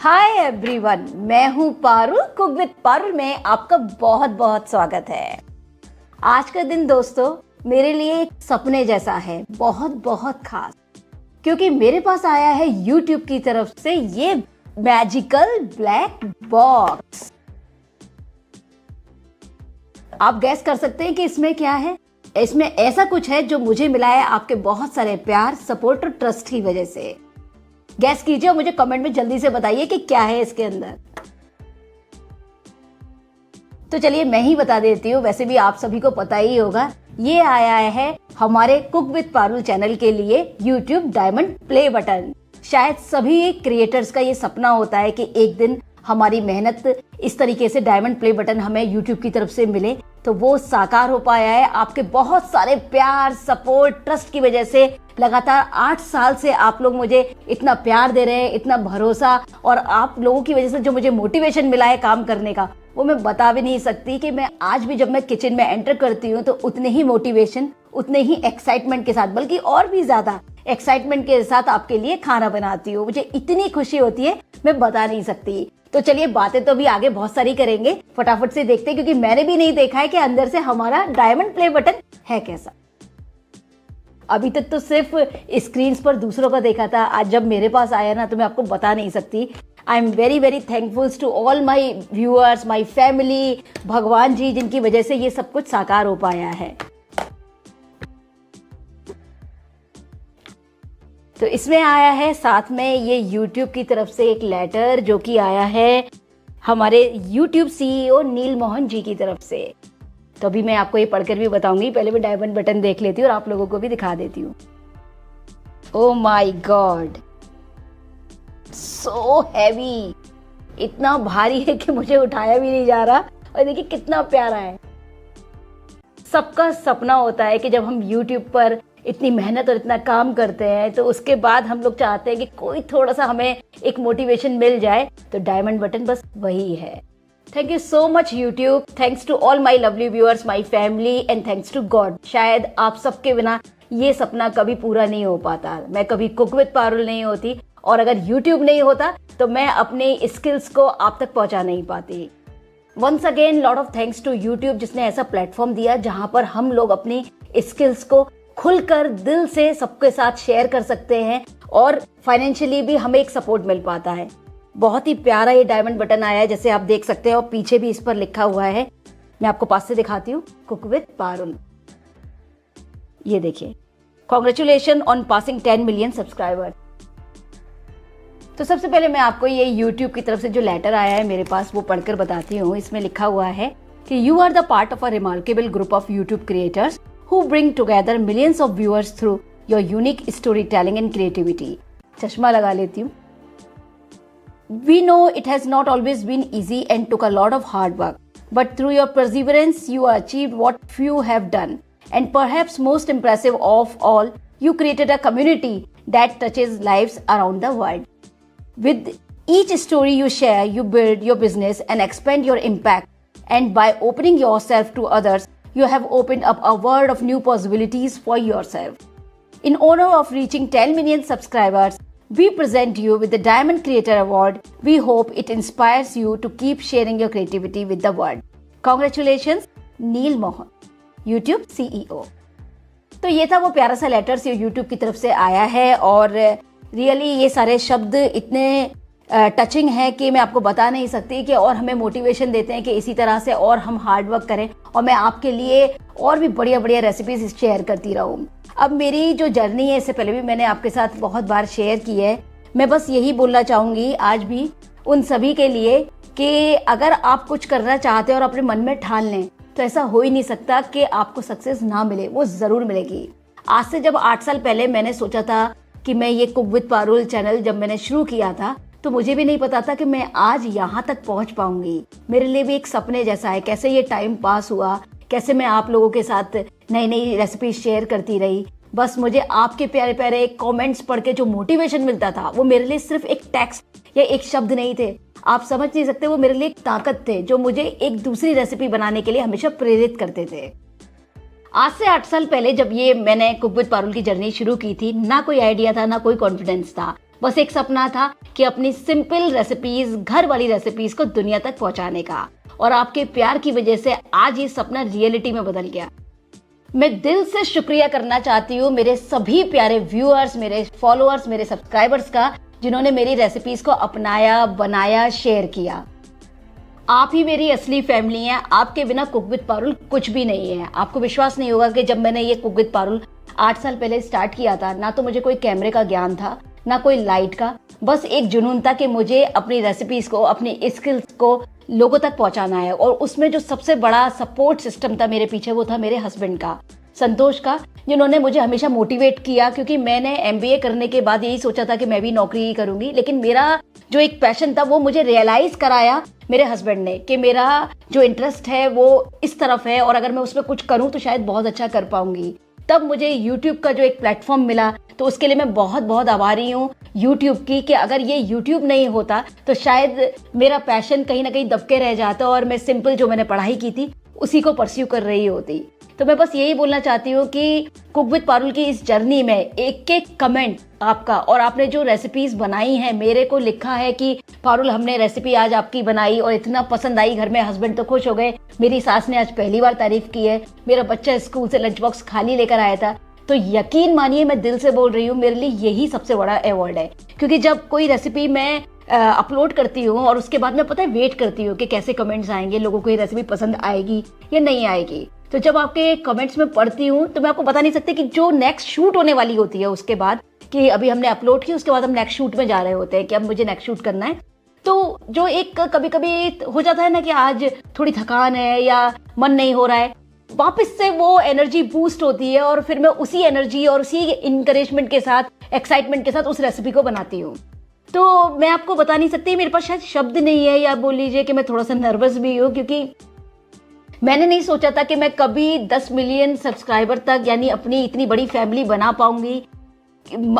Hi everyone, मैं हूँ Parul. Cook with Parul में आपका बहुत बहुत स्वागत है। आज का दिन दोस्तों मेरे लिए एक सपने जैसा है, बहुत बहुत खास, क्योंकि मेरे पास आया है YouTube की तरफ से ये मैजिकल ब्लैक बॉक्स। आप गैस कर सकते हैं कि इसमें क्या है। इसमें ऐसा कुछ है जो मुझे मिला है आपके बहुत सारे प्यार, सपोर्ट और ट्रस्ट की वजह से। गैस कीजिए और मुझे कमेंट में जल्दी से बताइए कि क्या है इसके अंदर। तो चलिए मैं ही बता देती हूँ, वैसे भी आप सभी को पता ही होगा। ये आया है हमारे कुक विद पारुल चैनल के लिए YouTube डायमंड प्ले बटन। शायद सभी क्रिएटर्स का ये सपना होता है कि एक दिन हमारी मेहनत इस तरीके से डायमंड प्ले बटन हमें YouTube की तरफ से मिले, तो वो साकार हो पाया है आपके बहुत सारे प्यार, सपोर्ट, ट्रस्ट की वजह से। लगातार 8 साल से आप लोग मुझे इतना प्यार दे रहे हैं, इतना भरोसा, और आप लोगों की वजह से जो मुझे मोटिवेशन मिला है काम करने का, वो मैं बता भी नहीं सकती। कि मैं आज भी जब मैं किचन में एंटर करती हूँ तो उतने ही मोटिवेशन, उतने ही एक्साइटमेंट के साथ, बल्कि और भी ज्यादा एक्साइटमेंट के साथ आपके लिए खाना बनाती हूँ। मुझे इतनी खुशी होती है मैं बता नहीं सकती। तो चलिए बातें तो अभी आगे बहुत सारी करेंगे, फटाफट से देखते हैं, क्योंकि मैंने भी नहीं देखा है कि अंदर से हमारा डायमंड प्ले बटन है कैसा। अभी तक तो सिर्फ स्क्रीन पर दूसरों का देखा था, आज जब मेरे पास आया ना तो मैं आपको बता नहीं सकती। I am very very thankful to all my viewers, my family, भगवान जी, जिनकी वजह से ये सब कुछ साकार हो पाया है। तो इसमें आया है साथ में ये YouTube की तरफ से एक लेटर, जो कि आया है हमारे YouTube CEO नील मोहन जी की तरफ से। तो अभी मैं आपको ये पढ़कर भी बताऊंगी, पहले मैं डायमंड बटन देख लेती हूँ और आप लोगों को भी दिखा देती हूँ। Oh my God, so heavy, इतना भारी है कि मुझे उठाया भी नहीं जा रहा। और देखिए कितना प्यारा है। सबका सपना होता है कि जब हम YouTube पर इतनी मेहनत और इतना काम करते हैं तो उसके बाद हम लोग चाहते हैं कि कोई थोड़ा सा हमें एक मोटिवेशन मिल जाए, तो डायमंड बटन बस वही है। Thank you so much YouTube, thanks to all my lovely viewers, my family, and thanks to God. शायद आप सबके बिना ये सपना कभी पूरा नहीं हो पाता, मैं कभी कुक विद पारुल नहीं होती, और अगर यूट्यूब नहीं होता तो मैं अपने स्किल्स को आप तक पहुंचा नहीं पाती। Once again lot of thanks to YouTube, जिसने ऐसा प्लेटफॉर्म दिया जहां पर हम लोग अपनी स्किल्स को खुलकर दिल से सबके साथ शेयर कर सकते हैं, और फाइनेंशियली भी हमें एक सपोर्ट मिल पाता है। बहुत ही प्यारा ये डायमंड बटन आया है, जैसे आप देख सकते हैं, और पीछे भी इस पर लिखा हुआ है। मैं आपको पास से दिखाती हूँ, कुक विद पारुल। ये देखिए, congratulation on passing 10 million subscriber. तो सबसे पहले मैं आपको ये YouTube की तरफ से जो लेटर आया है मेरे पास, वो पढ़कर बताती हूँ। इसमें लिखा हुआ है कि you are the part of a remarkable group of YouTube creators who bring together millions of viewers through your unique storytelling and creativity. चश्मा लगा लेती हूँ। We know it has not always been easy and took a lot of hard work, but through your perseverance, you achieved what few have done. And perhaps most impressive of all, you created a community that touches lives around the world. With each story you share, you build your business and expand your impact. And by opening yourself to others, you have opened up a world of new possibilities for yourself. In honor of reaching 10 million subscribers, we present you with the Diamond Creator Award. We hope it inspires you to keep sharing your creativity with the world. Congratulations, nil Mohan, YouTube CEO। तो ये था वो प्यारा सा letter से YouTube की तरफ से आया है, और रियली ये सारे शब्द इतने टचिंग है कि मैं आपको बता नहीं सकती, कि और हमें मोटिवेशन देते हैं कि इसी तरह से और हम हार्ड वर्क करें, और मैं आपके लिए और भी बढ़िया बढ़िया रेसिपीज शेयर करती रहूं। अब मेरी जो जर्नी है, इससे पहले भी मैंने आपके साथ बहुत बार शेयर की है। मैं बस यही बोलना चाहूंगी आज भी उन सभी के लिए कि अगर आप कुछ करना चाहते हैं और अपने मन में ठान लें, तो ऐसा हो ही नहीं सकता कि आपको सक्सेस ना मिले, वो जरूर मिलेगी। आज से जब 8 साल पहले मैंने सोचा था कि मैं ये कुक विद पारुल चैनल जब मैंने शुरू किया था, तो मुझे भी नहीं पता था कि मैं आज यहाँ तक पहुँच पाऊंगी। मेरे लिए भी एक सपने जैसा है, कैसे ये टाइम पास हुआ, कैसे मैं आप लोगों के साथ नई नई रेसिपी शेयर करती रही। बस मुझे आपके प्यारे प्यारे कमेंट्स पढ़ के जो मोटिवेशन मिलता था, वो मेरे लिए सिर्फ एक टेक्स्ट या एक शब्द नहीं थे, आप समझ नहीं सकते, वो मेरे लिए एक ताकत थे, जो मुझे एक दूसरी रेसिपी बनाने के लिए हमेशा प्रेरित करते थे। आज से 8 साल पहले जब ये मैंने कुक विद पारुल की जर्नी शुरू की थी, ना कोई आइडिया था, ना कोई कॉन्फिडेंस था, बस एक सपना था कि अपनी सिंपल रेसिपीज, घर वाली रेसिपीज को दुनिया तक पहुंचाने का, और आपके प्यार की वजह से आज ये सपना रियलिटी में बदल गया। मैं दिल से शुक्रिया करना चाहती हूँ मेरे सभी प्यारे व्यूअर्स, मेरे फॉलोअर्स, मेरे सब्सक्राइबर्स का, जिन्होंने मेरी रेसिपीज को अपनाया, बनाया, शेयर किया। आप ही मेरी असली फैमिली हैं। आपके बिना कुक विद पारुल कुछ भी नहीं है। आपको विश्वास नहीं होगा कि जब मैंने ये कुक विद पारुल 8 साल पहले स्टार्ट किया था, ना तो मुझे कोई कैमरे का ज्ञान था, ना कोई लाइट का, बस एक जुनून था कि मुझे अपनी रेसिपीज को, अपनी स्किल्स को लोगों तक पहुंचाना है। और उसमें जो सबसे बड़ा सपोर्ट सिस्टम था मेरे पीछे, वो था मेरे हस्बैंड का, संतोष का, जिन्होंने मुझे हमेशा मोटिवेट किया। क्योंकि मैंने एमबीए करने के बाद यही सोचा था कि मैं भी नौकरी ही करूंगी, लेकिन मेरा जो एक पैशन था वो मुझे रियलाइज कराया मेरे हस्बैंड ने कि मेरा जो इंटरेस्ट है वो इस तरफ है, और अगर मैं उसमें कुछ करूं तो शायद बहुत अच्छा कर पाऊंगी। तब मुझे यूट्यूब का जो एक प्लेटफॉर्म मिला, तो उसके लिए मैं बहुत बहुत आभारी हूँ यूट्यूब की, कि अगर ये यूट्यूब नहीं होता तो शायद मेरा पैशन कहीं ना कहीं दबके रह जाता और मैं सिंपल जो मैंने पढ़ाई की थी उसी को परस्यू कर रही होती। तो मैं बस यही बोलना चाहती हूँ कि कुक विद पारुल की इस जर्नी में एक एक कमेंट आपका, और आपने जो रेसिपीज बनाई हैं, मेरे को लिखा है कि पारुल हमने रेसिपी आज आपकी बनाई और इतना पसंद आई, घर में हस्बैंड तो खुश हो गए, मेरी सास ने आज पहली बार तारीफ की है, मेरा बच्चा स्कूल से लंच बॉक्स खाली लेकर आया था। तो यकीन मानिए, मैं दिल से बोल रही हूँ, मेरे लिए यही सबसे बड़ा अवार्ड है। क्योंकि जब कोई रेसिपी मैं अपलोड करती हूँ और उसके बाद मैं पता है वेट करती हूँ कि कैसे कमेंट्स आएंगे, लोगों को ये रेसिपी पसंद आएगी या नहीं आएगी। तो जब आपके कमेंट्स में पढ़ती हूँ तो मैं आपको बता नहीं सकती कि जो नेक्स्ट शूट होने वाली होती है उसके बाद, कि अभी हमने अपलोड की, उसके बाद हम नेक्स्ट शूट में जा रहे होते हैं कि अब मुझे नेक्स्ट शूट करना है। तो जो एक कभी कभी हो जाता है ना कि आज थोड़ी थकान है या मन नहीं हो रहा है, वापस से वो एनर्जी बूस्ट होती है और फिर मैं उसी एनर्जी और उसी इंकरेजमेंट के साथ, एक्साइटमेंट के साथ उस रेसिपी को बनाती हूँ। तो मैं आपको बता नहीं सकती, मेरे पास शायद शब्द नहीं है, या बोल लीजिए कि मैं थोड़ा सा नर्वस भी हूँ, क्योंकि मैंने नहीं सोचा था कि मैं कभी 10 मिलियन सब्सक्राइबर तक, यानी अपनी इतनी बड़ी फैमिली बना पाऊंगी।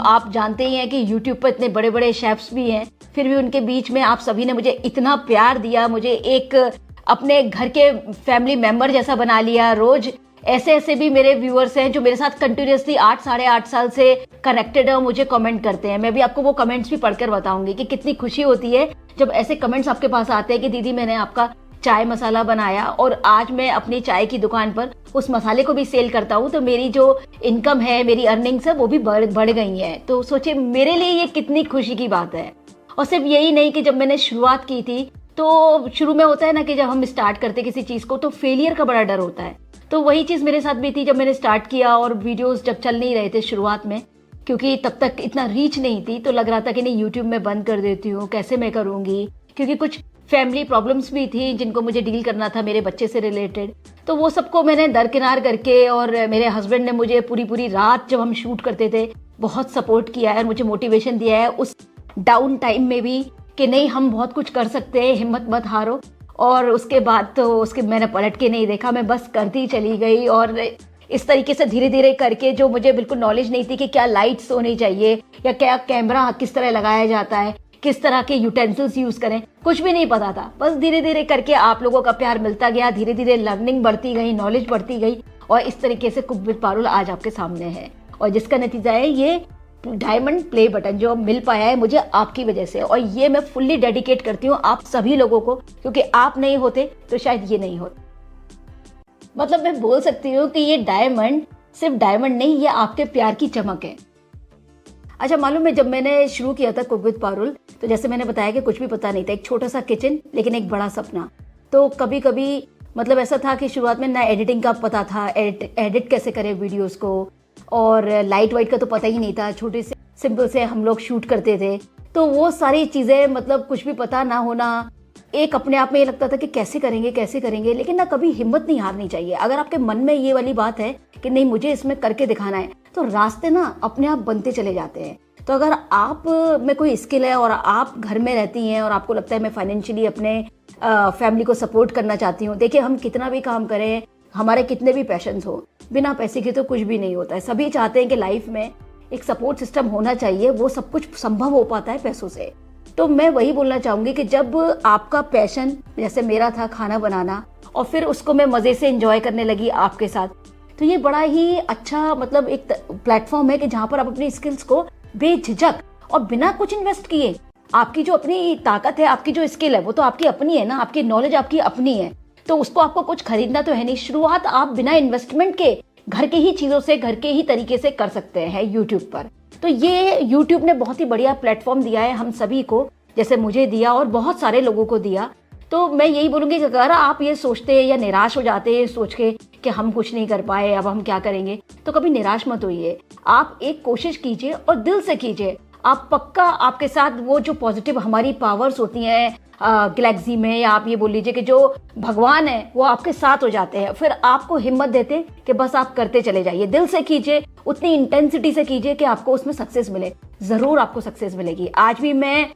आप जानते ही हैं कि YouTube पर इतने बड़े बड़े शेफ्स भी हैं, फिर भी उनके बीच में आप सभी ने मुझे इतना प्यार दिया, मुझे एक अपने घर के फैमिली मेंबर जैसा बना लिया। रोज ऐसे ऐसे भी मेरे व्यूअर्स हैं जो मेरे साथ कंटिन्यूअसली 8-8.5 साल से कनेक्टेड है और मुझे कमेंट करते हैं। मैं भी आपको वो कमेंट्स भी पढ़कर बताऊंगी कि कितनी खुशी होती है जब ऐसे कमेंट्स आपके पास आते हैं कि दीदी मैंने आपका चाय मसाला बनाया और आज मैं अपनी चाय की दुकान पर उस मसाले को भी सेल करता हूँ, तो मेरी जो इनकम है, मेरी अर्निंग्स है, वो भी बढ़ गई है। तो सोचिए मेरे लिए ये कितनी खुशी की बात है। और सिर्फ यही नहीं कि जब मैंने शुरुआत की थी, तो शुरू में होता है ना कि जब हम स्टार्ट करते किसी चीज को तो फेलियर का बड़ा डर होता है। तो वही चीज मेरे साथ भी थी जब मैंने स्टार्ट किया और वीडियोस जब चल नहीं रहे थे शुरुआत में, क्योंकि तब तक इतना रीच नहीं थी, तो लग रहा था कि नहीं यूट्यूब में बंद कर देती हूँ, कैसे मैं करूंगी, क्योंकि कुछ फैमिली प्रॉब्लम्स भी थी जिनको मुझे डील करना था मेरे बच्चे से रिलेटेड। तो वो सबको मैंने दरकिनार करके, और मेरे हस्बैंड ने मुझे पूरी पूरी रात जब हम शूट करते थे बहुत सपोर्ट किया है और मुझे मोटिवेशन दिया है उस डाउन टाइम में भी कि नहीं हम बहुत कुछ कर सकते हैं, हिम्मत मत हारो। और उसके बाद तो उसके मैंने पलट के नहीं देखा, मैं बस करती चली गई। और इस तरीके से धीरे धीरे करके, जो मुझे बिल्कुल नॉलेज नहीं थी कि क्या लाइट्स होनी चाहिए या क्या कैमरा किस तरह लगाया जाता है, किस तरह के यूटेंसिल्स यूज करें, कुछ भी नहीं पता था। बस धीरे धीरे करके आप लोगों का प्यार मिलता गया, धीरे धीरे लर्निंग बढ़ती गई, नॉलेज बढ़ती गई, और इस तरीके से कुक विद पारुल आज आपके सामने है। और जिसका नतीजा है ये डायमंड प्ले बटन जो मिल पाया है मुझे आपकी वजह से। और ये मैं फुल्ली डेडिकेट करती हूँ आप सभी लोगों को, क्योंकि आप नहीं होते तो शायद ये नहीं होता। मतलब मैं बोल सकती हूँ कि ये डायमंड सिर्फ डायमंड नहीं, ये आपके प्यार की चमक है। अच्छा, मालूम है जब मैंने शुरू किया था कुक विद पारुल, तो जैसे मैंने बताया कि कुछ भी पता नहीं था, एक छोटा सा किचन लेकिन एक बड़ा सपना। तो कभी कभी मतलब ऐसा था कि शुरुआत में ना एडिटिंग का पता था, एडिट कैसे करें वीडियोस को, और लाइट वाइट का तो पता ही नहीं था, छोटे से सिंपल से हम लोग शूट करते थे। तो वो सारी चीजें, मतलब कुछ भी पता ना होना, एक अपने आप में ये लगता था कि कैसे करेंगे, लेकिन ना कभी हिम्मत नहीं हारनी चाहिए। अगर आपके मन में ये वाली बात है कि नहीं मुझे इसमें करके दिखाना है, तो रास्ते ना अपने आप बनते चले जाते हैं। तो अगर आप में कोई स्किल है और आप घर में रहती हैं और आपको लगता है मैं फाइनेंशियली अपने फैमिली को सपोर्ट करना चाहती हूँ, देखिए हम कितना भी काम करें, हमारे कितने भी पैशंस हो, बिना पैसे के तो कुछ भी नहीं होता है। सभी चाहते हैं कि लाइफ में एक सपोर्ट सिस्टम होना चाहिए, वो सब कुछ संभव हो पाता है पैसों से। तो मैं वही बोलना चाहूंगी कि जब आपका पैशन जैसे मेरा था खाना बनाना, और फिर उसको मैं मजे से एंजॉय करने लगी आपके साथ, तो ये बड़ा ही अच्छा मतलब एक प्लेटफॉर्म है कि जहां पर आप अपनी स्किल्स को बेझिझक और बिना कुछ इन्वेस्ट किए। आपकी जो अपनी ताकत है, आपकी जो स्किल है, वो तो आपकी अपनी है ना, आपकी नॉलेज आपकी अपनी है, तो उसको आपको कुछ खरीदना तो है नहीं। शुरुआत आप बिना इन्वेस्टमेंट के घर के ही चीजों से, घर के ही तरीके से कर सकते हैं यूट्यूब पर। तो ये यूट्यूब ने बहुत ही बढ़िया प्लेटफॉर्म दिया है हम सभी को, जैसे मुझे दिया और बहुत सारे लोगों को दिया। तो मैं यही बोलूंगी कि अगर आप ये सोचते हैं या निराश हो जाते हैं सोच के कि हम कुछ नहीं कर पाए, अब हम क्या करेंगे, तो कभी निराश मत होइए। आप एक कोशिश कीजिए और दिल से कीजिए। आप पक्का, आपके साथ वो जो पॉजिटिव हमारी पावर्स होती हैं गैलेक्सी में, या आप ये बोल लीजिए कि जो भगवान है वो आपके साथ हो जाते हैं, फिर आपको हिम्मत देते हैं कि बस आप करते चले जाइए। दिल से कीजिए, उतनी इंटेंसिटी से कीजिए कि आपको उसमें सक्सेस मिले। जरूर आपको सक्सेस मिलेगी। आज भी मैं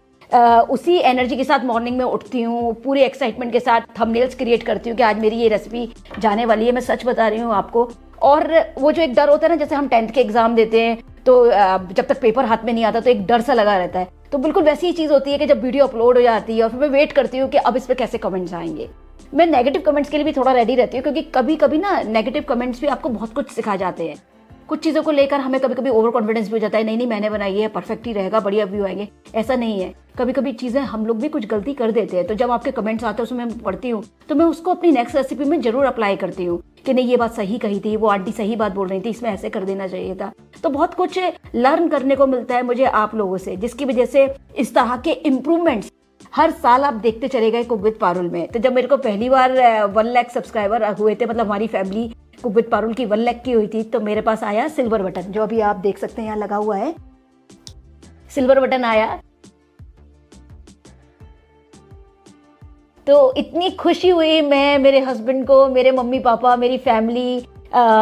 उसी एनर्जी के साथ मॉर्निंग में उठती हूँ, पूरे एक्साइटमेंट के साथ थंबनेल्स क्रिएट करती हूँ कि आज मेरी ये रेसिपी जाने वाली है। मैं सच बता रही हूँ आपको। और वो जो एक डर होता है ना, जैसे हम 10th के एग्जाम देते हैं तो जब तक पेपर हाथ में नहीं आता तो एक डर सा लगा रहता है, तो बिल्कुल वैसी ही चीज होती है कि जब वीडियो अपलोड हो जाती है और फिर मैं वेट करती हूँ कि अब इस पे कैसे कमेंट्स आएंगे। मैं नेगेटिव कमेंट्स के लिए भी थोड़ा रेडी रहती हूँ, क्योंकि कभी कभी ना नेगेटिव कमेंट्स भी आपको बहुत कुछ सिखा जाते हैं। कुछ चीज़ों को लेकर हमें कभी कभी ओवर कॉन्फिडेंस भी हो जाता है, नहीं मैंने बनाई है, परफेक्ट ही रहेगा, बढ़िया व्यू आएंगे। ऐसा नहीं है, कभी कभी चीज़ें हम लोग भी कुछ गलती कर देते हैं। तो जब आपके कमेंट्स आते हैं उसमें मैं पढ़ती हूँ, तो मैं उसको अपनी नेक्स्ट रेसिपी में जरूर अप्लाई करती हूँ कि नहीं ये बात सही कही थी, वो आंटी सही बात बोल रही थी, इसमें ऐसे कर देना चाहिए था। तो बहुत कुछ लर्न करने को मिलता है मुझे आप लोगों से, जिसकी वजह से इस तरह के इम्प्रूवमेंट्स हर साल आप देखते चले गए कुक विद पारुल में। तो जब मेरे को पहली बार 1 लाख सब्सक्राइबर हुए थे, मतलब हमारी फैमिली कुक विद पारुल की 1 लाख की हुई थी, तो मेरे पास आया सिल्वर बटन, जो अभी आप देख सकते हैं यहाँ लगा हुआ है, सिल्वर बटन आया। तो इतनी खुशी हुई मैं, मेरे हस्बैंड को, मेरे मम्मी पापा, मेरी फैमिली,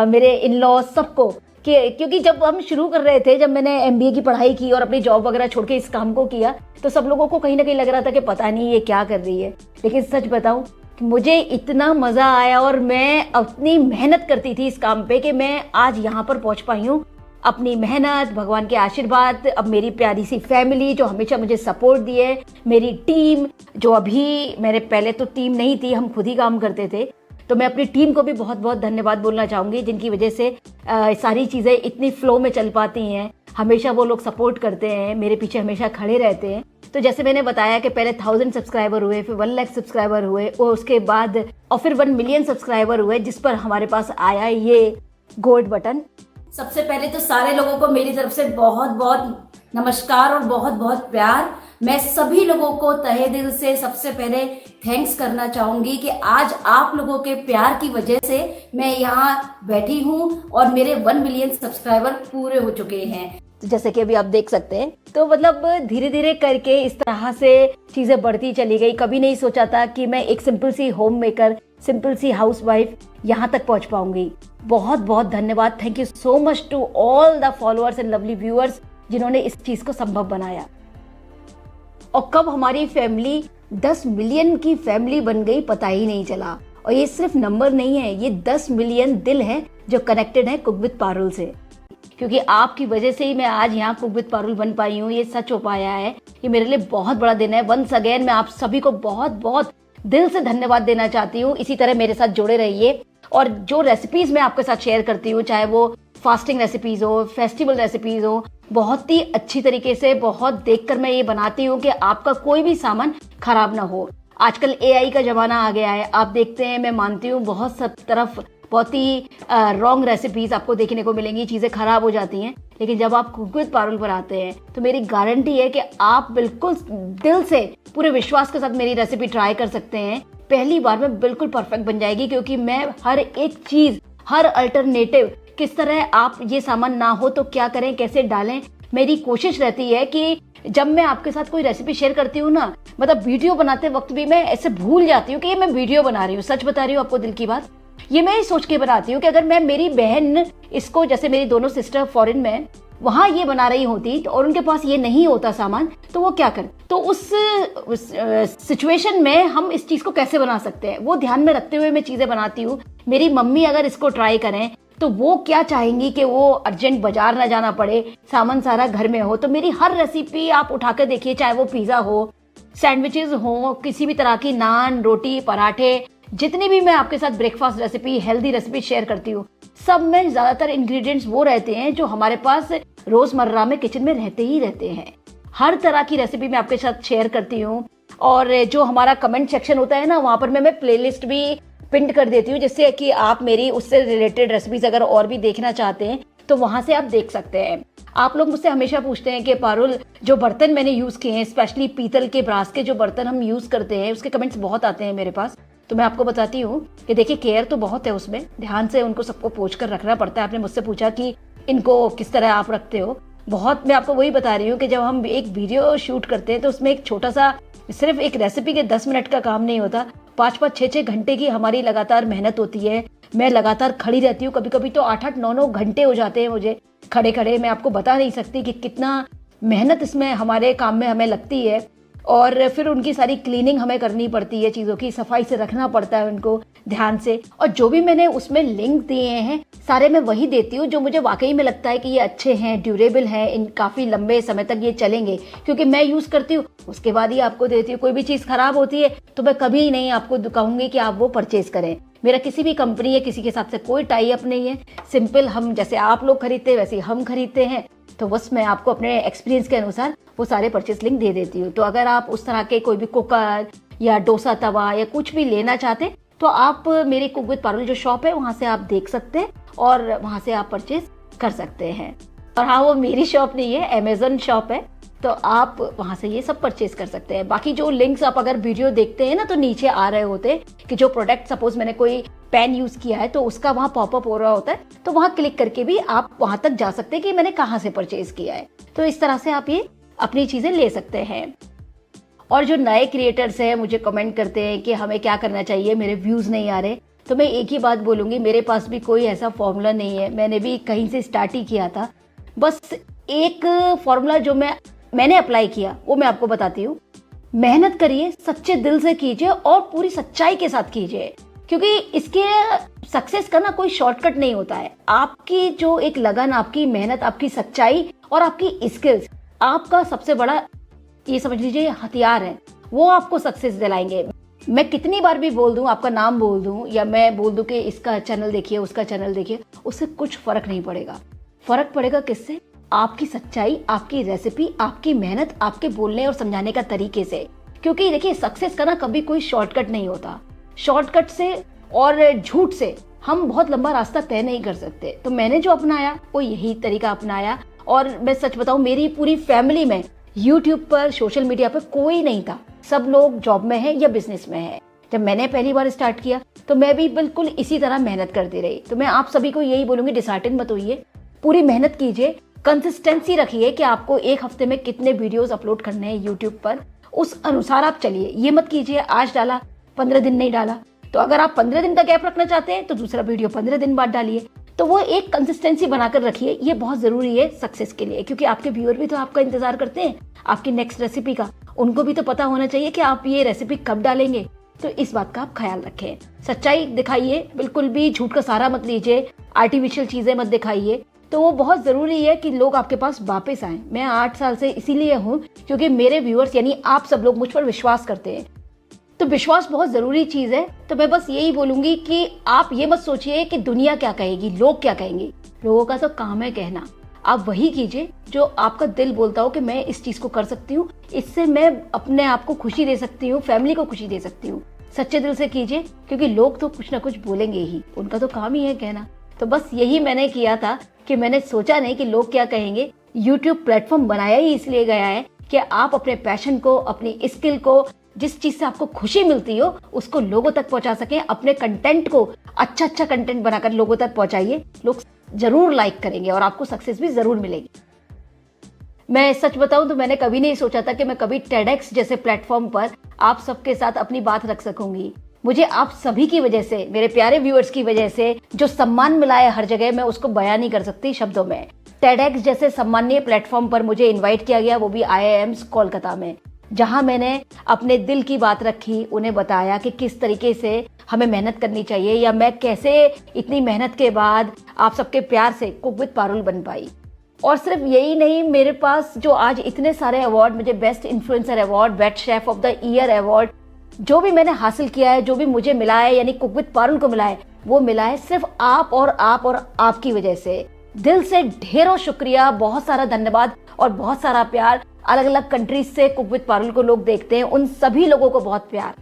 मेरे इन लॉ सबको, क्योंकि जब हम शुरू कर रहे थे, जब मैंने MBA की पढ़ाई की और अपनी जॉब वगैरह छोड़ के इस काम को किया, तो सब लोगों को कहीं ना कहीं लग रहा था कि पता नहीं ये क्या कर रही है। लेकिन सच बताऊं, मुझे इतना मजा आया और मैं अपनी मेहनत करती थी इस काम पे कि मैं आज यहाँ पर पहुंच पाई हूँ। अपनी मेहनत, भगवान के आशीर्वाद, अब मेरी प्यारी सी फैमिली जो हमेशा मुझे सपोर्ट दिए, मेरी टीम जो अभी, मेरे पहले तो टीम नहीं थी, हम खुद ही काम करते थे, तो मैं अपनी टीम को भी बहुत बहुत धन्यवाद बोलना चाहूँगी, जिनकी वजह से सारी चीज़ें इतनी फ्लो में चल पाती हैं। हमेशा वो लोग सपोर्ट करते हैं, मेरे पीछे हमेशा खड़े रहते हैं। तो जैसे मैंने बताया कि पहले 1000 सब्सक्राइबर हुए, फिर 1 लाख सब्सक्राइबर हुए, और उसके बाद और फिर 1 मिलियन सब्सक्राइबर हुए, जिस पर हमारे पास आया ये गोल्ड बटन। सबसे पहले तो सारे लोगों को मेरी तरफ से बहुत बहुत नमस्कार और बहुत बहुत प्यार। मैं सभी लोगों को तहे दिल से सबसे पहले थैंक्स करना चाहूंगी कि आज आप लोगों के प्यार की वजह से मैं यहाँ बैठी हूँ और मेरे 1 मिलियन सब्सक्राइबर पूरे हो चुके हैं, जैसे कि अभी आप देख सकते हैं। तो मतलब धीरे धीरे करके इस तरह से चीजें बढ़ती चली गई। कभी नहीं सोचा था कि मैं एक सिंपल सी होम मेकर, सिंपल सी हाउसवाइफ यहाँ तक पहुँच पाऊंगी। बहुत बहुत धन्यवाद, thank you so much to all the followers and lovely viewers जिन्होंने इस चीज को संभव बनाया। और कब हमारी फैमिली 10 मिलियन की फैमिली बन गई पता ही नहीं चला। और ये सिर्फ नंबर नहीं है, ये 10 मिलियन दिल हैं जो कनेक्टेड है कुक विद पारुल से। क्योंकि आपकी वजह से ही मैं आज यहाँ कुक विद पारुल बन पाई हूँ, ये सच हो पाया है। ये मेरे लिए बहुत बड़ा दिन है। वंस अगेन मैं आप सभी को बहुत बहुत दिल से धन्यवाद देना चाहती हूँ। इसी तरह मेरे साथ जुड़े रहिए, और जो रेसिपीज मैं आपके साथ शेयर करती हूँ, चाहे वो फास्टिंग रेसिपीज हो, फेस्टिवल रेसिपीज हो, बहुत ही अच्छी तरीके से, बहुत देखकर मैं ये बनाती हूँ कि आपका कोई भी सामान खराब ना हो। आजकल AI का जमाना आ गया है, आप देखते हैं, मैं मानती हूँ बहुत सब तरफ बहुत ही रॉन्ग रेसिपीज आपको देखने को मिलेंगी, चीजें खराब हो जाती हैं। लेकिन जब आप कुक विद पारुल पर आते हैं तो मेरी गारंटी है कि आप बिल्कुल दिल से, पूरे विश्वास के साथ मेरी रेसिपी ट्राई कर सकते हैं। पहली बार में बिल्कुल परफेक्ट बन जाएगी, क्योंकि मैं हर एक चीज, हर अल्टरनेटिव, किस तरह आप ये सामान ना हो तो क्या करें, कैसे डालें, मेरी कोशिश रहती है कि जब मैं आपके साथ कोई रेसिपी शेयर करती हूँ ना, मतलब वीडियो बनाते वक्त भी मैं ऐसे भूल जाती हूँ कि ये मैं वीडियो बना रही हूँ। सच बता रही हूँ आपको, दिल की बात, ये मैं सोच के बनाती हूँ कि अगर मैं, मेरी बहन इसको, जैसे मेरी दोनों सिस्टर फॉरेन में, वहां ये बना रही होती तो और उनके पास ये नहीं होता सामान, तो वो क्या कर, तो उस सिचुएशन में हम इस चीज को कैसे बना सकते हैं, वो ध्यान में रखते हुए मैं चीजें बनाती हूँ। मेरी मम्मी अगर इसको ट्राई करें तो वो क्या चाहेंगी कि वो अर्जेंट बाजार ना जाना पड़े, सामान सारा घर में हो। तो मेरी हर रेसिपी आप उठा कर देखिए, चाहे वो पिज्जा हो, सैंडविचेस हो, किसी भी तरह की नान, रोटी, पराठे, जितनी भी मैं आपके साथ breakfast recipe, healthy recipe share करती हूँ, सब में ज्यादातर इंग्रेडिएंट्स वो रहते हैं जो हमारे पास रोजमर्रा में किचन में रहते ही रहते हैं। हर तरह की रेसिपी मैं आपके साथ शेयर करती हूँ। और जो हमारा कमेंट सेक्शन होता है ना, वहाँ पर मैं प्लेलिस्ट भी पिन कर देती हूँ, जिससे कि आप मेरी उससे रिलेटेड रेसिपीज अगर और भी देखना चाहते हैं तो वहाँ से आप देख सकते हैं। आप लोग मुझसे हमेशा पूछते हैं कि पारुल, जो बर्तन मैंने यूज़ किए हैं, स्पेशली पीतल के, ब्रास के जो बर्तन हम यूज़ करते हैं, उसके कमेंट्स बहुत आते हैं मेरे पास। तो मैं आपको बताती हूँ कि देखिए, केयर तो बहुत है उसमें, ध्यान से उनको सबको पोंछ कर रखना पड़ता है। आपने मुझसे पूछा कि इनको किस तरह आप रखते हो, बहुत मैं आपको वही बता रही हूँ कि जब हम एक वीडियो शूट करते हैं तो उसमें एक छोटा सा, सिर्फ एक रेसिपी के 10 मिनट का काम नहीं होता, 5-5, 6-6 घंटे की हमारी लगातार मेहनत होती है। मैं लगातार खड़ी रहती हूँ, कभी कभी तो 8-8, 9-9 घंटे हो जाते हैं मुझे खड़े खड़े। मैं आपको बता नहीं सकती कि कितना मेहनत इसमें हमारे काम में हमें लगती है। और फिर उनकी सारी क्लीनिंग हमें करनी पड़ती है, चीज़ों की सफाई से रखना पड़ता है उनको ध्यान से। और जो भी मैंने उसमें लिंक दिए हैं सारे मैं वही देती हूँ जो मुझे वाकई में लगता है कि ये अच्छे हैं, ड्यूरेबल हैं, इन काफ़ी लंबे समय तक ये चलेंगे, क्योंकि मैं यूज़ करती हूँ, उसके बाद ही आपको देती हूँ। कोई भी चीज़ खराब होती है तो मैं कभी नहीं आपको कहूँगी कि आप वो परचेज करें। मेरा किसी भी कंपनी या किसी के साथ से कोई टाई अप नहीं है। सिंपल, हम जैसे आप लोग खरीदते हैं वैसे हम खरीदते हैं। तो बस मैं आपको अपने एक्सपीरियंस के अनुसार वो सारे परचेस लिंक दे देती हूँ। तो अगर आप उस तरह के कोई भी कुकर या डोसा तवा या कुछ भी लेना चाहते हैं तो आप मेरी कुक विद पारुल जो शॉप है वहाँ से आप देख सकते हैं और वहाँ से आप परचेज कर सकते हैं। और हाँ, वो मेरी शॉप नहीं है, अमेजन शॉप है, तो आप वहाँ से ये सब परचेज कर सकते हैं। बाकी जो लिंक्स आप अगर वीडियो देखते हैं ना तो नीचे आ रहे होते हैं कि जो प्रोडक्ट, सपोज मैंने कोई पेन यूज किया है तो उसका वहाँ पॉपअप हो रहा होता है, तो वहाँ क्लिक करके भी आप वहाँ तक जा सकते हैं कि मैंने कहाँ से परचेज किया है। तो इस तरह से आप ये अपनी चीजें ले सकते हैं। और जो नए क्रिएटर्स हैं मुझे कमेंट करते हैं कि हमें क्या करना चाहिए, मेरे व्यूज नहीं आ रहे, तो मैं एक ही बात बोलूंगी, मेरे पास भी कोई ऐसा फॉर्मूला नहीं है। मैंने भी कहीं से स्टार्ट ही किया था। बस एक फॉर्मूला जो मैंने अप्लाई किया वो मैं आपको बताती हूँ। मेहनत करिए, सच्चे दिल से कीजिए और पूरी सच्चाई के साथ कीजिए, क्योंकि इसके सक्सेस का ना कोई शॉर्टकट नहीं होता है। आपकी जो एक लगन, आपकी मेहनत, आपकी सच्चाई और आपकी स्किल्स आपका सबसे बड़ा, ये समझ लीजिए, हथियार है। वो आपको सक्सेस दिलाएंगे। मैं कितनी बार भी बोल दूं, आपका नाम बोल दूं या मैं बोल दूं कि इसका चैनल देखिए, उसका चैनल देखिए, उससे कुछ फर्क नहीं पड़ेगा। फर्क पड़ेगा किससे? आपकी सच्चाई, आपकी रेसिपी, आपकी मेहनत, आपके बोलने और समझाने का तरीके से। क्योंकि देखिए, सक्सेस का ना कभी कोई शॉर्टकट नहीं होता। शॉर्टकट से और झूठ से हम बहुत लंबा रास्ता तय नहीं कर सकते। तो मैंने जो अपनाया वो यही तरीका अपनाया। और मैं सच बताऊं, मेरी पूरी फैमिली में यूट्यूब पर, सोशल मीडिया पर कोई नहीं था। सब लोग जॉब में है या बिजनेस में है। जब मैंने पहली बार स्टार्ट किया तो मैं भी बिल्कुल इसी तरह मेहनत करती रही। तो मैं आप सभी को यही बोलूंगी, डिसहार्टन मत होइए, पूरी मेहनत कीजिए, कंसिस्टेंसी रखिए कि आपको एक हफ्ते में कितने वीडियोस अपलोड करने हैं यूट्यूब पर, उस अनुसार आप चलिए। ये मत कीजिए आज डाला 15 दिन नहीं डाला। तो अगर आप 15 दिन का गैप रखना चाहते हैं तो दूसरा वीडियो 15 दिन बाद डालिए। तो वो एक कंसिस्टेंसी बनाकर रखिए, ये बहुत जरूरी है सक्सेस के लिए, क्योंकि आपके व्यूअर भी तो आपका इंतजार करते हैं आपकी नेक्स्ट रेसिपी का। उनको भी तो पता होना चाहिए कि आप ये रेसिपी कब डालेंगे। तो इस बात का आप ख्याल रखें, सच्चाई दिखाइए, बिल्कुल भी झूठ का सहारा मत लीजिए, आर्टिफिशियल चीजें मत दिखाइए। तो वो बहुत जरूरी है कि लोग आपके पास वापस आए। मैं 8 साल से इसीलिए हूँ क्योंकि मेरे व्यूअर्स यानी आप सब लोग मुझ पर विश्वास करते हैं। तो विश्वास बहुत जरूरी चीज है। तो मैं बस यही बोलूंगी कि आप ये मत सोचिए कि दुनिया क्या कहेगी, लोग क्या कहेंगे। लोगों का तो काम है कहना, आप वही कीजिए जो आपका दिल बोलता हो कि मैं इस चीज को कर सकती हूँ, इससे मैं अपने आप को खुशी दे सकती हूँ, फैमिली को खुशी दे सकती हूँ। सच्चे दिल से कीजिए, क्योंकि लोग तो कुछ ना कुछ बोलेंगे ही, उनका तो काम ही है कहना। तो बस यही मैंने किया था कि मैंने सोचा नहीं कि लोग क्या कहेंगे। यूट्यूब प्लेटफॉर्म बनाया ही इसलिए गया है कि आप अपने पैशन को, अपनी स्किल को, जिस चीज से आपको खुशी मिलती हो उसको लोगों तक पहुंचा सकें। अपने कंटेंट को अच्छा कंटेंट बनाकर लोगों तक पहुंचाइए, लोग जरूर लाइक करेंगे और आपको सक्सेस भी जरूर मिलेगी। मैं सच बताऊं तो मैंने कभी नहीं सोचा था कि मैं कभी TEDx जैसे प्लेटफॉर्म पर आप सबके साथ अपनी बात रख सकूंगी। मुझे आप सभी की वजह से, मेरे प्यारे व्यूअर्स की वजह से जो सम्मान मिला है हर जगह, मैं उसको बयान नहीं कर सकती शब्दों में। TEDx जैसे सम्मानीय प्लेटफॉर्म पर मुझे इन्वाइट किया गया, वो भी IIMs कोलकाता में, जहां मैंने अपने दिल की बात रखी, उन्हें बताया कि किस तरीके से हमें मेहनत करनी चाहिए, या मैं कैसे इतनी मेहनत के बाद आप सबके प्यार से कुक विद पारुल बन पाई। और सिर्फ यही नहीं, मेरे पास जो आज इतने सारे अवार्ड, मुझे best influencer award, best chef of the year award, जो भी मैंने हासिल किया है, जो भी मुझे मिला है, यानी कुक विद पारुल को मिला है, वो मिला है सिर्फ आप और आपकी वजह से। दिल से ढेरों शुक्रिया, बहुत सारा धन्यवाद और बहुत सारा प्यार अलग अलग कंट्रीज से कुक विद पारुल को लोग देखते हैं, उन सभी लोगों को बहुत प्यार।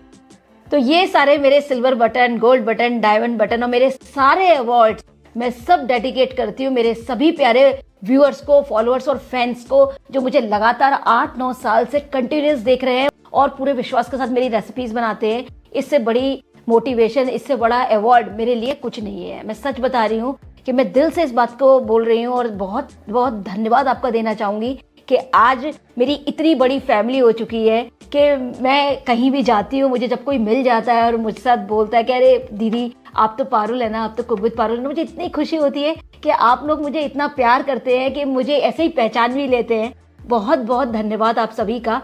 तो ये सारे मेरे silver button, gold button, diamond button और मेरे सारे अवार्ड्स मैं सब डेडिकेट करती हूँ मेरे सभी प्यारे व्यूअर्स को, फॉलोअर्स और फैंस को, जो मुझे लगातार 8-9 साल से कंटिन्यूस देख रहे हैं और पूरे विश्वास के साथ मेरी रेसिपीज बनाते हैं। इससे बड़ी मोटिवेशन, इससे बड़ा अवार्ड मेरे लिए कुछ नहीं है। मैं सच बता रही हूँ कि मैं दिल से इस बात को बोल रही हूँ और बहुत बहुत धन्यवाद आपका देना चाहूंगी कि आज मेरी इतनी बड़ी फैमिली हो चुकी है कि मैं कहीं भी जाती हूँ, मुझे जब कोई मिल जाता है और मुझसे साथ बोलता है कि अरे दीदी आप तो पारुल है ना, आप तो कुक विद पारुल है ना, मुझे इतनी खुशी होती है कि आप लोग मुझे इतना प्यार करते हैं कि मुझे ऐसे ही पहचान भी लेते हैं। बहुत बहुत धन्यवाद आप सभी का।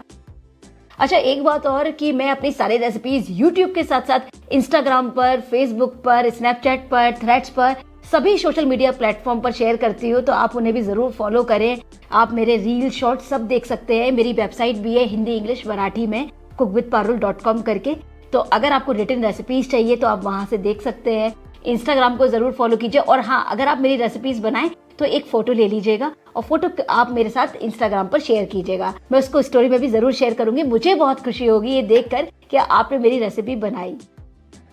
अच्छा, एक बात और कि मैं अपनी सारी रेसिपीज यूट्यूब के साथ साथ इंस्टाग्राम पर, फेसबुक पर, स्नैपचैट पर, थ्रेड्स पर, सभी सोशल मीडिया प्लेटफॉर्म पर शेयर करती हूँ, तो आप उन्हें भी जरूर फॉलो करें। आप मेरे रील, शॉर्ट सब देख सकते हैं। मेरी वेबसाइट भी है हिंदी, इंग्लिश, मराठी में cookwithparul.com करके। तो अगर आपको रिटन रेसिपीज चाहिए तो आप वहां से देख सकते हैं। इंस्टाग्राम को जरूर फॉलो कीजिए और हाँ, अगर आप मेरी रेसिपीज बनाएं तो एक फोटो ले लीजिएगा और फोटो आप मेरे साथ इंस्टाग्राम पर शेयर कीजिएगा। मैं उसको स्टोरी में भी जरूर शेयर करूंगी। मुझे बहुत खुशी होगी ये देखकर कि आपने मेरी रेसिपी बनाई।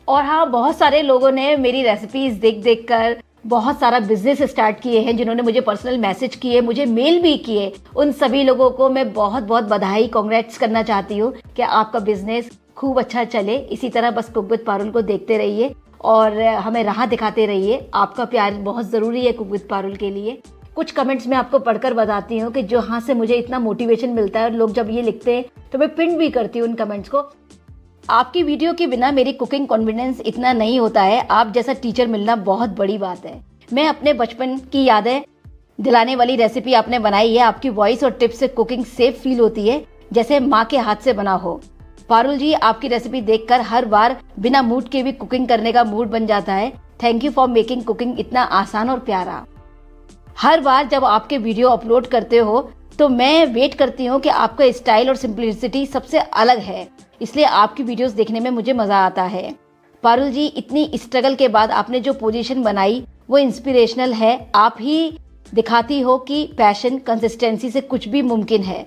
और हाँ, बहुत सारे लोगों ने मेरी रेसिपीज देख देख कर बहुत सारा बिजनेस स्टार्ट किए हैं, जिन्होंने मुझे पर्सनल मैसेज किए, मुझे मेल भी किए। उन सभी लोगों को मैं बहुत बहुत बधाई, कांग्रेट्स करना चाहती हूँ कि आपका बिजनेस खूब अच्छा चले। इसी तरह बस कुक विद पारुल को देखते रहिए और हमें राह दिखाते रहिए। आपका प्यार बहुत जरूरी है कुक विद पारुल के लिए। कुछ कमेंट्स मैं आपको पढ़कर बताती हूँ कि जहाँ से मुझे इतना मोटिवेशन मिलता है और लोग जब ये लिखते हैं तो मैं पिन भी करती हूँ उन कमेंट्स को। आपकी वीडियो के बिना मेरी कुकिंग कॉन्फिडेंस इतना नहीं होता है। आप जैसा टीचर मिलना बहुत बड़ी बात है। मैं अपने बचपन की यादें दिलाने वाली रेसिपी आपने बनाई है। आपकी वॉइस और टिप्स से कुकिंग सेफ फील होती है, जैसे माँ के हाथ से बना हो। पारुल जी, आपकी रेसिपी देखकर हर बार बिना मूड के भी कुकिंग करने का मूड बन जाता है। Thank you for making cooking इतना आसान और प्यारा। हर बार जब आपके वीडियो अपलोड करते हो तो मैं वेट करती हूँ कि आपका स्टाइल और सिंप्लिसिटी सबसे अलग है, इसलिए आपकी वीडियोस देखने में मुझे मजा आता है। पारुल जी, इतनी स्ट्रगल के बाद आपने जो पोजीशन बनाई वो इंस्पिरेशनल है। आप ही दिखाती हो कि पैशन, कंसिस्टेंसी से कुछ भी मुमकिन है।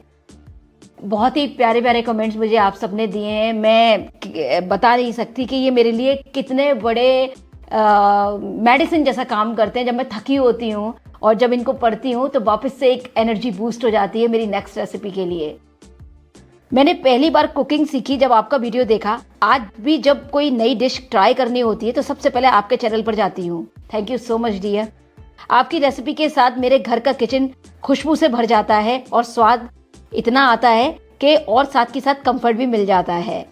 बहुत ही प्यारे प्यारे कमेंट्स मुझे आप सबने दिए हैं। मैं बता नहीं सकती कि ये मेरे लिए कितने बड़े मेडिसिन जैसा काम करते हैं। जब मैं थकी होती हूँ और जब इनको पढ़ती हूँ तो वापस से एक एनर्जी बूस्ट हो जाती है मेरी नेक्स्ट रेसिपी के लिए। मैंने पहली बार कुकिंग सीखी जब आपका वीडियो देखा। आज भी जब कोई नई डिश ट्राई करनी होती है तो सबसे पहले आपके चैनल पर जाती हूँ। Thank you so much dear. आपकी रेसिपी के साथ मेरे घर का किचन खुशबू से भर जाता है और स्वाद इतना आता है कि और साथ के साथ कंफर्ट भी मिल जाता है।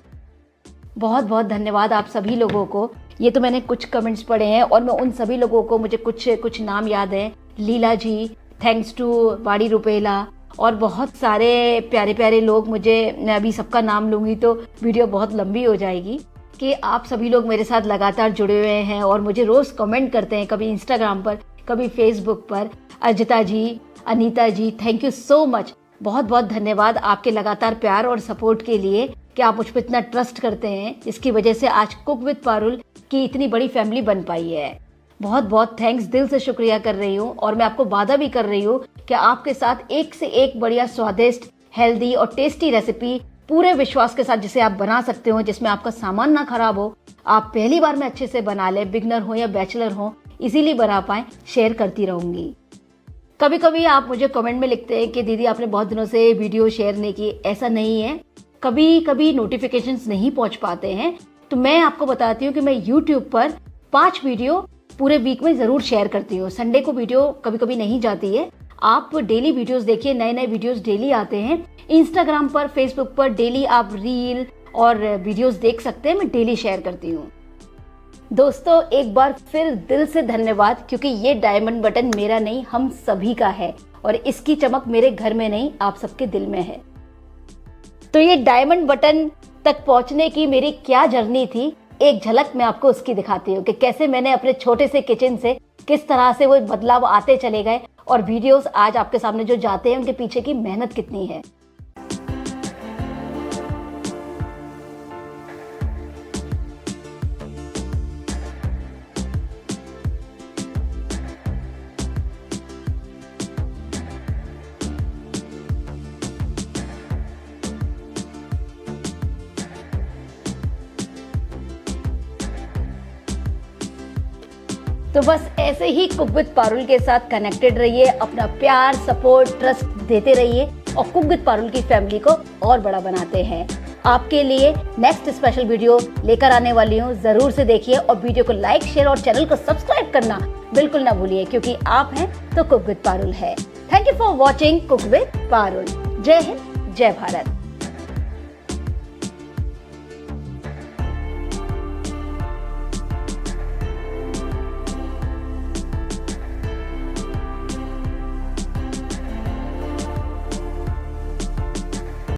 बहुत बहुत धन्यवाद आप सभी लोगों को। ये तो मैंने कुछ कमेंट्स पढ़े हैं और मैं उन सभी लोगों को, मुझे कुछ नाम याद हैं। लीला जी, थैंक्स टू वाड़ी रुपेला, और बहुत सारे प्यारे प्यारे लोग। मैं अभी सबका नाम लूंगी तो वीडियो बहुत लंबी हो जाएगी। कि आप सभी लोग मेरे साथ लगातार जुड़े हुए हैं और मुझे रोज कमेंट करते हैं, कभी इंस्टाग्राम पर, कभी फेसबुक पर। अजिता जी, अनीता जी, थैंक यू सो मच। बहुत बहुत धन्यवाद आपके लगातार प्यार और सपोर्ट के लिए कि आप मुझ पर इतना ट्रस्ट करते हैं, जिसकी वजह से आज कुक विद पारुल की इतनी बड़ी फैमिली बन पाई है। बहुत बहुत थैंक्स, दिल से शुक्रिया कर रही हूँ। और मैं आपको वादा भी कर रही हूँ कि आपके साथ एक से एक बढ़िया, स्वादिष्ट, हेल्दी और टेस्टी रेसिपी पूरे विश्वास के साथ जिसे आप बना सकते हो, जिसमें आपका सामान ना खराब हो, आप पहली बार में अच्छे से बना ले, बिगनर हो या बैचलर हो, इजीली बना पाए, शेयर करती रहूंगी। कभी कभी आप मुझे कमेंट में लिखते हैं कि दीदी आपने बहुत दिनों से वीडियो शेयर नहीं की। ऐसा नहीं है, कभी कभी नोटिफिकेशंस नहीं पहुंच पाते हैं। तो मैं आपको बताती हूँ कि मैं यूट्यूब पर 5 वीडियो पूरे वीक में जरूर शेयर करती हूँ। संडे को वीडियो कभी कभी नहीं जाती है। आप डेली वीडियोस देखिए, नए नए वीडियोस डेली आते हैं। इंस्टाग्राम पर, फेसबुक पर डेली आप रील और वीडियोस देख सकते हैं। मैं डेली शेयर करती हूँ। दोस्तों, एक बार फिर दिल से धन्यवाद, क्योंकि ये डायमंड बटन मेरा नहीं, हम सभी का है और इसकी चमक मेरे घर में नहीं, आप सबके दिल में है। तो ये डायमंड बटन तक पहुंचने की मेरी क्या जर्नी थी, एक झलक मैं आपको उसकी दिखाती हूँ कि कैसे मैंने अपने छोटे से किचन से किस तरह से वो बदलाव आते चले गए और वीडियोस आज आपके सामने जो जाते हैं उनके पीछे की मेहनत कितनी है। तो बस ऐसे ही कुक विद पारुल के साथ कनेक्टेड रहिए, अपना प्यार, सपोर्ट, ट्रस्ट देते रहिए और कुक विद पारुल की फैमिली को और बड़ा बनाते हैं। आपके लिए नेक्स्ट स्पेशल वीडियो लेकर आने वाली हूँ, जरूर से देखिए और वीडियो को लाइक, शेयर और चैनल को सब्सक्राइब करना बिल्कुल ना भूलिए, क्योंकि आप हैं तो कुक विद पारुल है। Thank you for watching cook with Parul. जय हिंद, जय भारत।